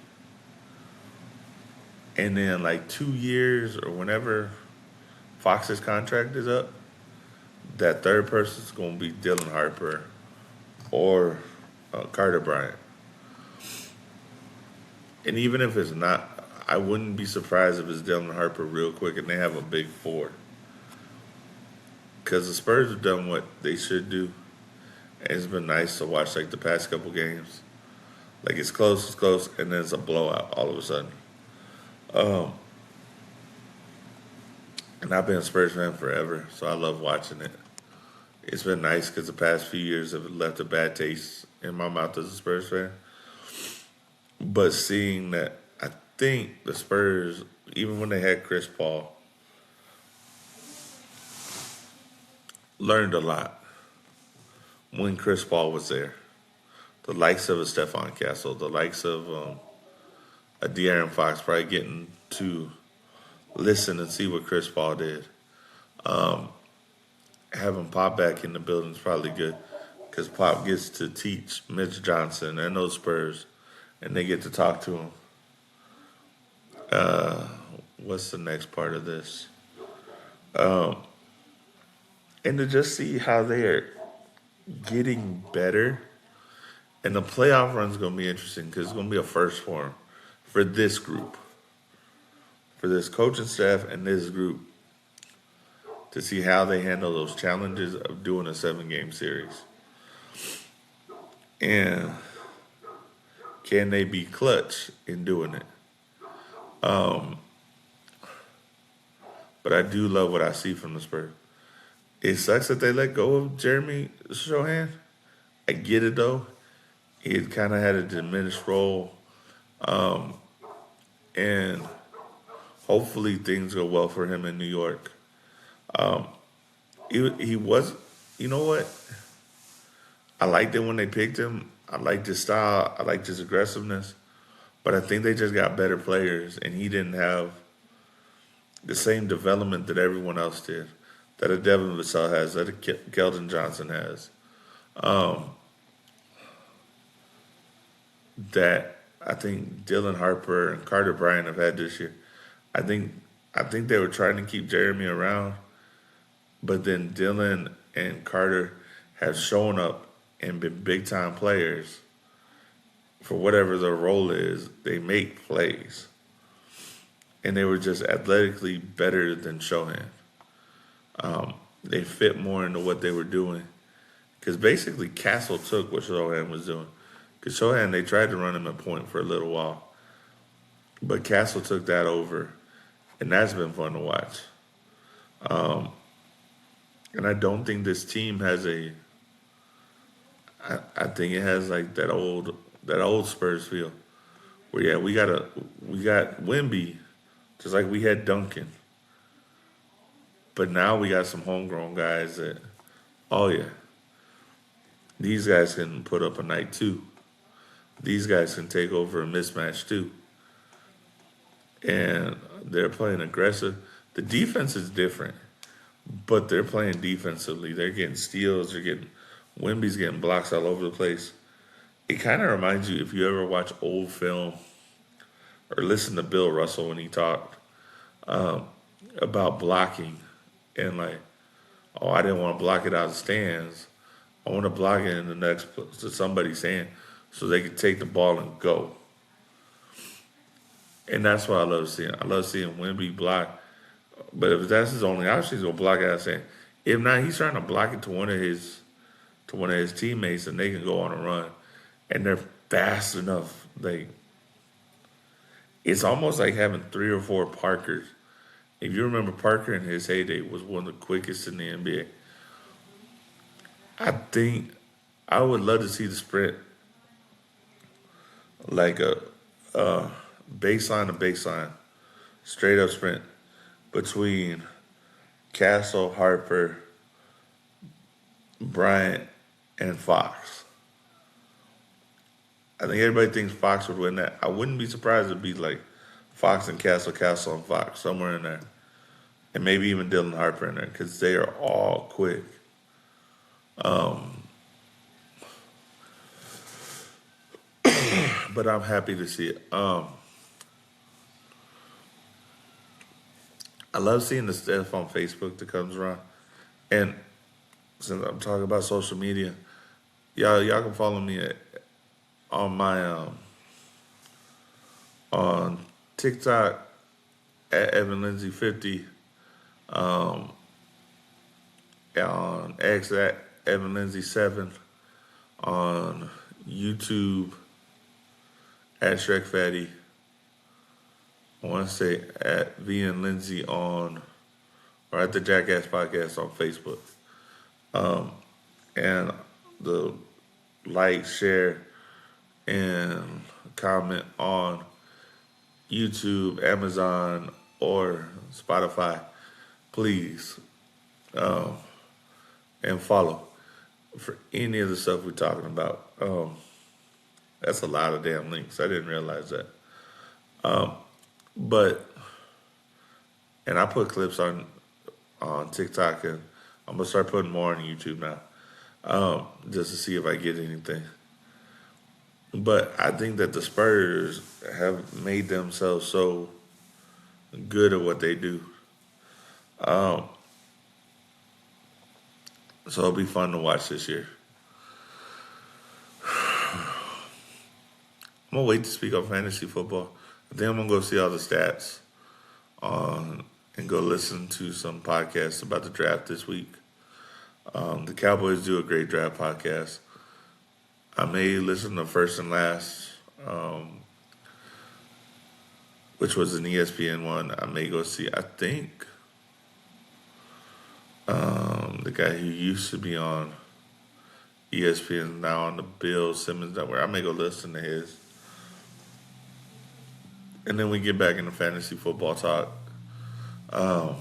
And then like 2 years or whenever Fox's contract is up, that third person's going to be Dylan Harper or Carter Bryant. And even if it's not, I wouldn't be surprised if it's Dylan Harper real quick and they have a big four. Because the Spurs have done what they should do. And it's been nice to watch like the past couple games. Like it's close, and then it's a blowout all of a sudden. And I've been a Spurs fan forever, so I love watching it. It's been nice because the past few years have left a bad taste in my mouth as a Spurs fan. But seeing that, I think the Spurs, even when they had Chris Paul, learned a lot when Chris Paul was there. The likes of a Stephon Castle, the likes of a De'Aaron Fox probably getting to listen and see what Chris Paul did. Having Pop back in the building is probably good because Pop gets to teach Mitch Johnson and those Spurs, and they get to talk to him. What's the next part of this? And to just see how they're getting better. And the playoff run is going to be interesting because it's going to be a first for them, for this group, for this coaching staff and this group, to see how they handle those challenges of doing a 7-game series. And can they be clutch in doing it? But I do love what I see from the Spurs. It sucks that they let go of Jeremy Sohan. I get it, though. He kind of had a diminished role. And hopefully things go well for him in New York. He was, you know what? I liked it when they picked him. I liked his style. I liked his aggressiveness. But I think they just got better players, and he didn't have the same development that everyone else did, that a Devin Vassell has, that a Keldon Johnson has. That I think Dylan Harper and Carter Bryant have had this year. I think they were trying to keep Jeremy around, but then Dylan and Carter have shown up and been big-time players. For whatever their role is, they make plays. And they were just athletically better than Sohan. They fit more into what they were doing. Because basically Castle took what Sohan was doing. Because Sohan, they tried to run him at point for a little while. But Castle took that over. And that's been fun to watch. And I don't think this team has I think it has like that old Spurs feel. Where yeah, we got Wemby, just like we had Duncan. But now we got some homegrown guys that, oh yeah. These guys can put up a night too. These guys can take over a mismatch too. And they're playing aggressive. The defense is different, but they're playing defensively. They're getting steals. They're getting Wimby's getting blocks all over the place. It kind of reminds you if you ever watch old film or listen to Bill Russell when he talked about blocking and like, oh, I didn't want to block it out of the stands. I want to block it in the next to somebody's hand so they can take the ball and go. And that's what I love seeing. I love seeing Wemby block. But if that's his only option, he's gonna block it out of the stand. If not, he's trying to block it to one of his teammates, and they can go on a run. And they're fast enough. It's almost like having 3 or 4 Parkers. If you remember, Parker in his heyday was one of the quickest in the NBA. I think I would love to see the sprint like a baseline to baseline, straight up sprint between Castle, Harper, Bryant, and Fox. I think everybody thinks Fox would win that. I wouldn't be surprised if it'd be like Fox and Castle, Castle and Fox, somewhere in there. And maybe even Dylan Harper in there, because they are all quick. But I'm happy to see it. I love seeing the stuff on Facebook that comes around. And since I'm talking about social media, y'all can follow me on my on TikTok at Evan Lindsay 50, on X at Evan Lindsay 7, on YouTube at Shrek Fatty. I want to say at VN Lindsay or at the Jackass Podcast on Facebook. And the like, share, and comment on YouTube, Amazon, or Spotify, please, and follow for any of the stuff we're talking about. That's a lot of damn links. I didn't realize that. And I put clips on TikTok, and I'm gonna start putting more on YouTube now, just to see if I get anything. But I think that the Spurs have made themselves so good at what they do. So it'll be fun to watch this year. I'm going to wait to speak on fantasy football. I think I'm going to go see all the stats and go listen to some podcasts about the draft this week. The Cowboys do a great draft podcast. I may listen to First and Last, which was an ESPN one. I may go see, I think, the guy who used to be on ESPN, now on the Bill Simmons Network. I may go listen to his. And then we get back into fantasy football talk. And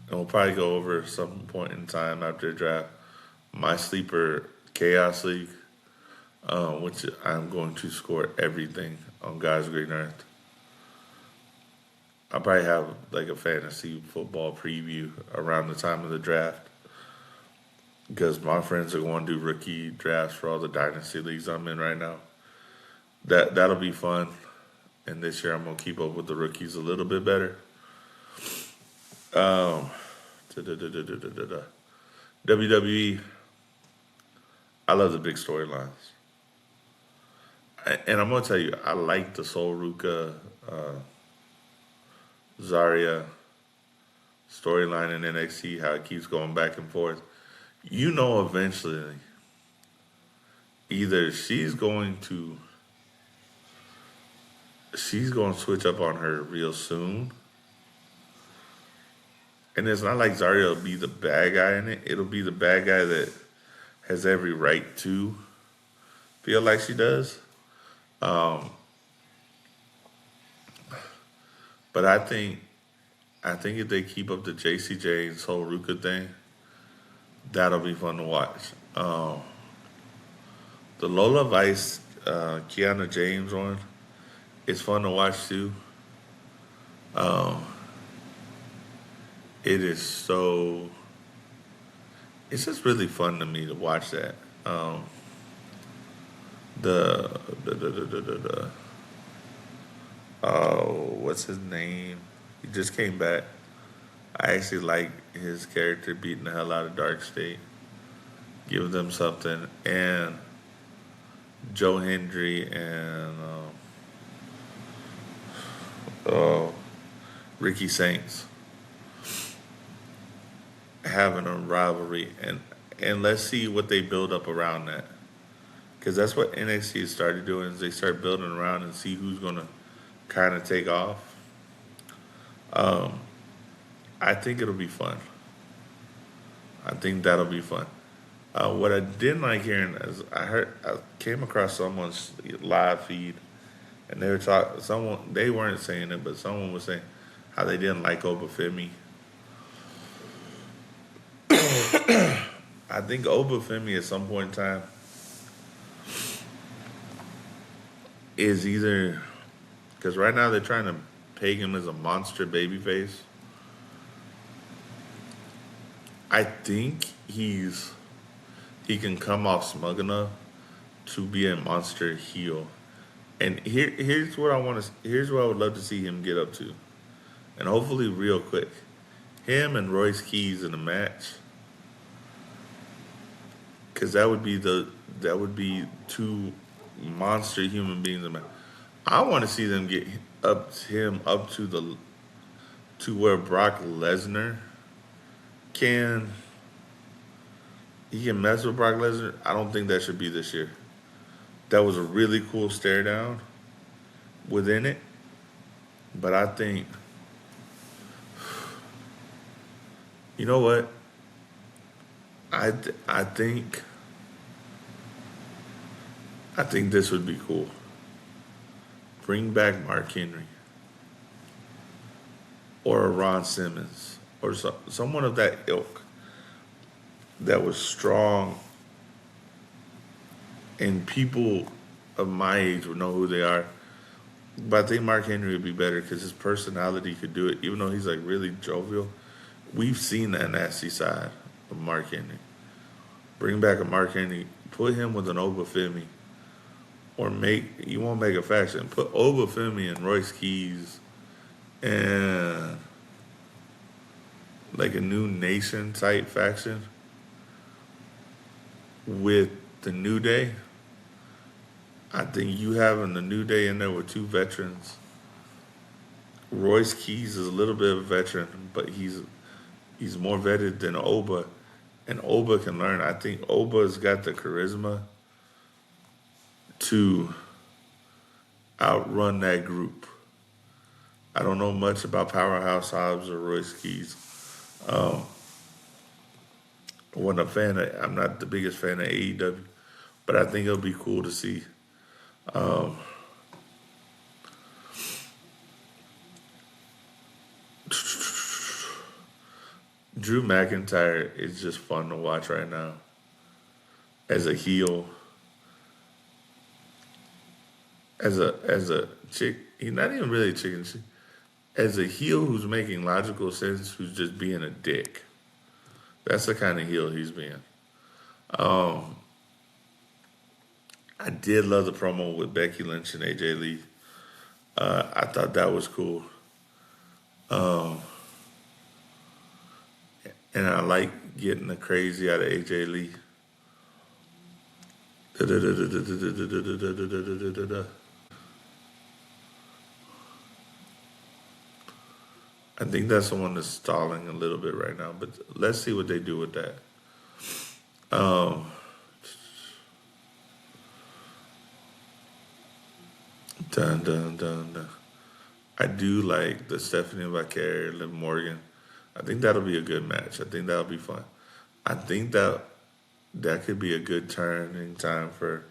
we'll probably go over at some point in time after the draft my sleeper chaos league, which I'm going to score everything on God's green earth. I'll probably have like a fantasy football preview around the time of the draft, because my friends are going to do rookie drafts for all the dynasty leagues I'm in right now. That'll be fun. And this year I'm going to keep up with the rookies a little bit better. WWE, I love the big storylines. And I'm going to tell you, I like the Sol Ruka, Zarya storyline in NXT, how it keeps going back and forth. You know, eventually, either she's going to switch up on her real soon. And it's not like Zarya will be the bad guy in it. It'll be the bad guy that has every right to feel like she does. But I think if they keep up the JCJ and Sol Ruka thing, that'll be fun to watch. The Lola Vice, Kiana James one, it's fun to watch too. Um, it is so. It's just really fun to me to watch that. Um, the oh, what's his name? He just came back. I actually like his character beating the hell out of Dark State, give them something, and Joe Hendry and uh, Ricky Saints having a rivalry, and let's see what they build up around that, because that's what NXT has started doing. Is they start building around and see who's gonna kind of take off. Um, I think it'll be fun. I think that'll be fun. What I didn't like hearing is I came across someone's live feed, and they were talking. Someone they weren't saying it, but someone was saying how they didn't like Obafemi. I think Obafemi at some point in time is either because right now they're trying to peg him as a monster babyface. I think he can come off smug enough to be a monster heel. And here's what I want to here's what I would love to see him get up to, and hopefully real quick, him and Royce Keys in a match, because that would be two monster human beings in a match. I want to see them get up to the to where Brock Lesnar can he can mess with Brock Lesnar. I don't think that should be this year. That was a really cool stare down within it, but I think you know what I think this would be cool. Bring back Mark Henry or a Ron Simmons or someone of that ilk that was strong and people of my age would know who they are. But I think Mark Henry would be better because his personality could do it, even though he's like really jovial. We've seen that nasty side of Mark Henry. Bring back a Mark Henry, put him with an Obafemi, or you won't make a faction. Put Obafemi and Royce Keys and like a new nation type faction with the New Day. I think you having the New Day in there with two veterans. Royce Keys is a little bit of a veteran, but he's more vetted than Oba, and Oba can learn. I think Oba's got the charisma to outrun that group. I don't know much about Powerhouse Hobbs or Royce Keys. Um, I'm not the biggest fan of AEW, but I think it'll be cool to see. Um, Drew McIntyre is just fun to watch right now as a heel, as a chick. He's not even really a chicken. As a heel who's making logical sense, who's just being a dick. That's the kind of heel he's being. Um, I did love the promo with Becky Lynch and AJ Lee. I thought that was cool. Um, and I like getting the crazy out of AJ Lee. I think that's the one that's stalling a little bit right now, but let's see what they do with that. Um, dun dun dun dun. I do like the Stephanie Vaquer, Liv Morgan. I think that'll be a good match. I think that'll be fun. I think that could be a good turning time for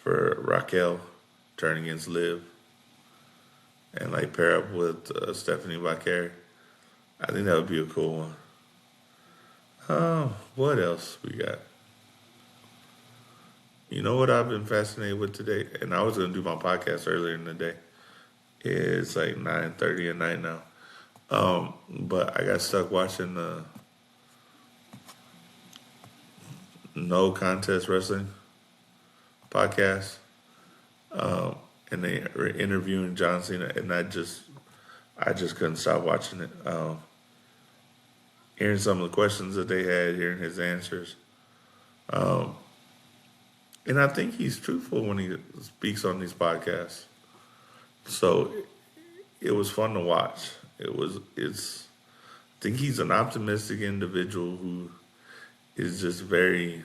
Raquel turning against Liv and like pair up with Stephanie Vaquer. I think that would be a cool one. What else we got? You know what I've been fascinated with today, and I was gonna do my podcast earlier in the day. It's like 9:30 at night now. But I got stuck watching the No Contest Wrestling podcast, and they were interviewing John Cena, and I just couldn't stop watching it. Hearing some of the questions that they had, hearing his answers, and I think he's truthful when he speaks on these podcasts. So it was fun to watch. It's. I think he's an optimistic individual who is just very.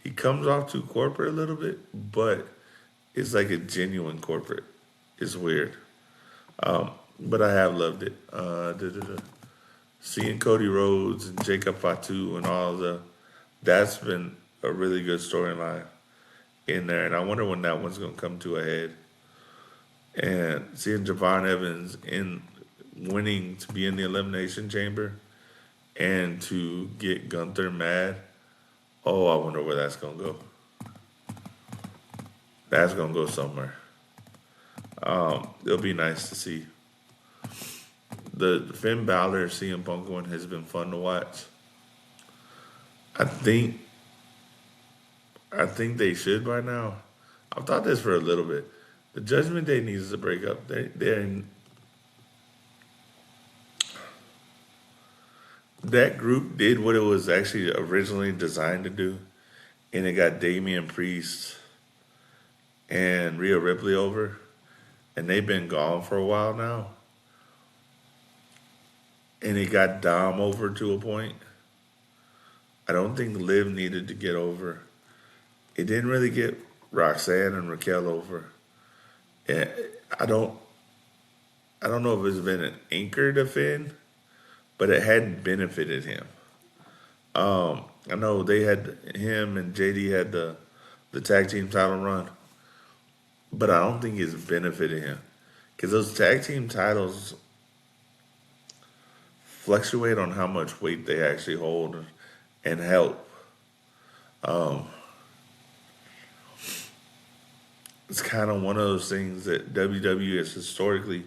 He comes off too corporate a little bit, but it's like a genuine corporate. It's weird, but I have loved it. Seeing Cody Rhodes and Jacob Fatu and that's been a really good storyline in there, and I wonder when that one's going to come to a head. And seeing Javon Evans in winning to be in the Elimination Chamber and to get Gunther mad, oh, I wonder where that's going to go. That's going to go somewhere. It'll be nice to see. The Finn Balor CM Punk one has been fun to watch. I think they should by now. I've thought this for a little bit. The Judgment Day needs to break up. That group did what it was actually originally designed to do, and it got Damian Priest and Rhea Ripley over, and they've been gone for a while now. And it got Dom over to a point. I don't think Liv needed to get over. It didn't really get Roxanne and Raquel over. And I don't know if it's been an anchor to Finn, but it hadn't benefited him. I know they had him and JD had the tag team title run, but I don't think it's benefited him because those tag team titles fluctuate on how much weight they actually hold and help. It's kind of one of those things that WWE has historically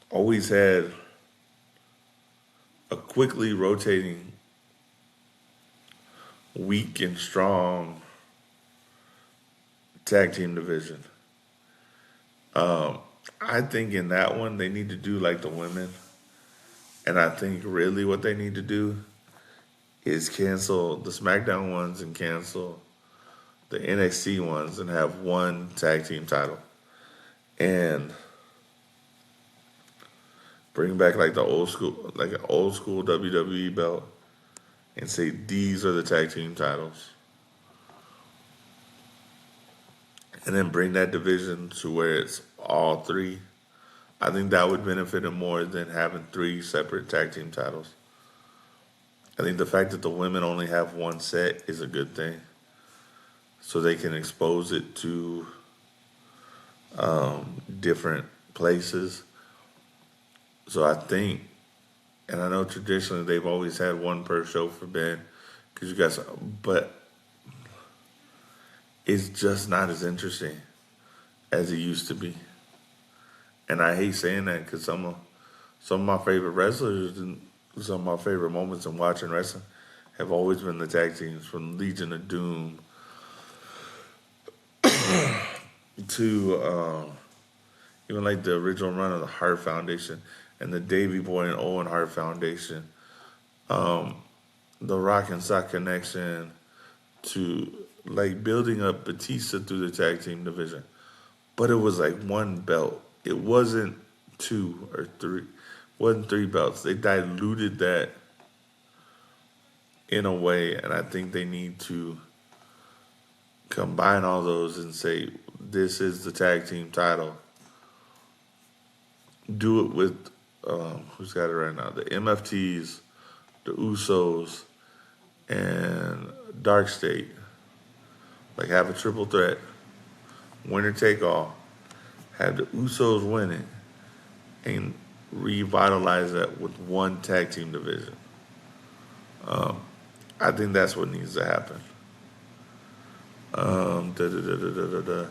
always had a quickly rotating, weak and strong tag team division. I think in that one they need to do like the women. And I think really what they need to do is cancel the SmackDown ones and cancel the NXT ones and have one tag team title. And bring back like an old school WWE belt and say these are the tag team titles. And then bring that division to where it's all three. I think that would benefit him more than having three separate tag team titles. I think the fact that the women only have one set is a good thing. So they can expose it to different places. So I think, and I know traditionally they've always had one per show for Ben, because you guys, but it's just not as interesting as it used to be. And I hate saying that because some of my favorite wrestlers and some of my favorite moments in watching wrestling have always been the tag teams, from Legion of Doom to even like the original run of the Hart Foundation and the Davey Boy and Owen Hart Foundation, the Rock and Sock Connection, to like building up Batista through the tag team division. But it was like one belt. It wasn't two or three. It wasn't three belts. They diluted that in a way, and I think they need to combine all those and say, this is the tag team title. Do it with, who's got it right now? The MFTs, the Usos, and Dark State. Like have a triple threat, winner take all. Have the Usos win it and revitalize that with one tag team division. I think that's what needs to happen. Da da da da da da da.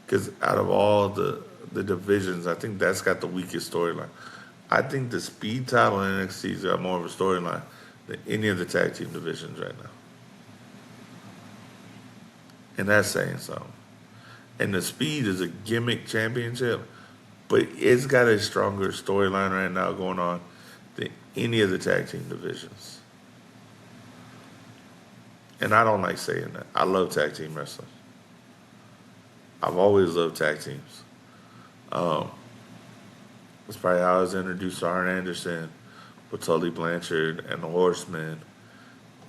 Because out of all the divisions, I think that's got the weakest storyline. I think the speed title in NXT's got more of a storyline than any of the tag team divisions right now, and that's saying something. And the speed is a gimmick championship, but it's got a stronger storyline right now going on than any of the tag team divisions. And I don't like saying that. I love tag team wrestling. I've always loved tag teams. Um, that's probably how I was introduced to Arn Anderson with Tully Blanchard and the Horsemen.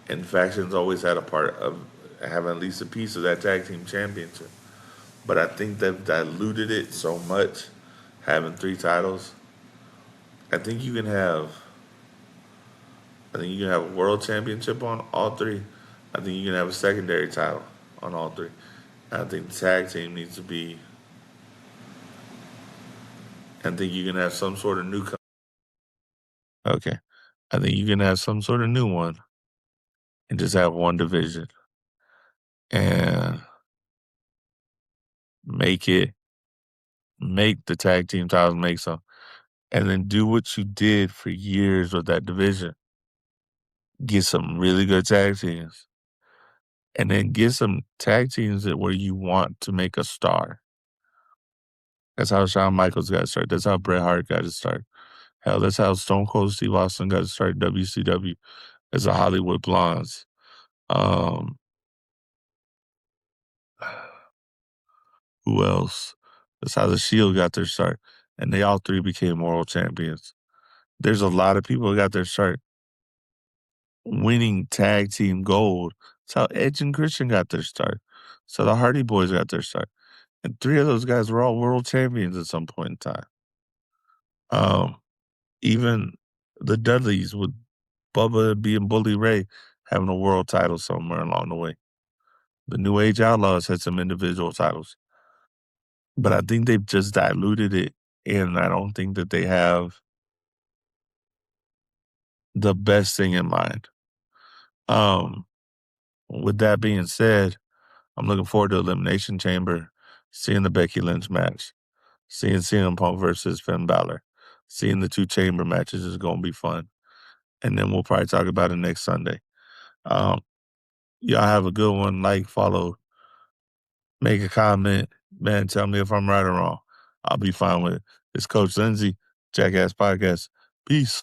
And factions always had a part of having at least a piece of that tag team championship. But I think they've diluted it so much, having three titles. I think you can have I think you can have a world championship on all three. I think you can have a secondary title on all three. I think the tag team needs to be. I think you can have some sort of new. Okay, I think you can have some sort of new one and just have one division and make it make the tag team titles make some, and then do what you did for years with that division. Get some really good tag teams, and then get some tag teams that where you want to make a star. That's how Shawn Michaels got started. That's how Bret Hart got his start. Hell, that's how Stone Cold Steve Austin got started WCW as a Hollywood Blondes. Um, who else? That's how the Shield got their start, and they all three became world champions. There's a lot of people who got their start winning tag team gold. That's how Edge and Christian got their start. So the Hardy Boys got their start, and three of those guys were all world champions at some point in time. Um, even the Dudleys with Bubba being Bully Ray having a world title somewhere along the way. The New Age Outlaws had some individual titles, but I think they've just diluted it, and I don't think that they have the best thing in mind. Um, with that being said, I'm looking forward to Elimination Chamber, seeing the Becky Lynch match, seeing CM Punk versus Finn Balor, seeing the two chamber matches is going to be fun, and then we'll probably talk about it next Sunday. Um, y'all have a good one. Like, follow, make a comment. Man, tell me if I'm right or wrong. I'll be fine with it. It's Coach Lindsay, Jackass Podcast. Peace.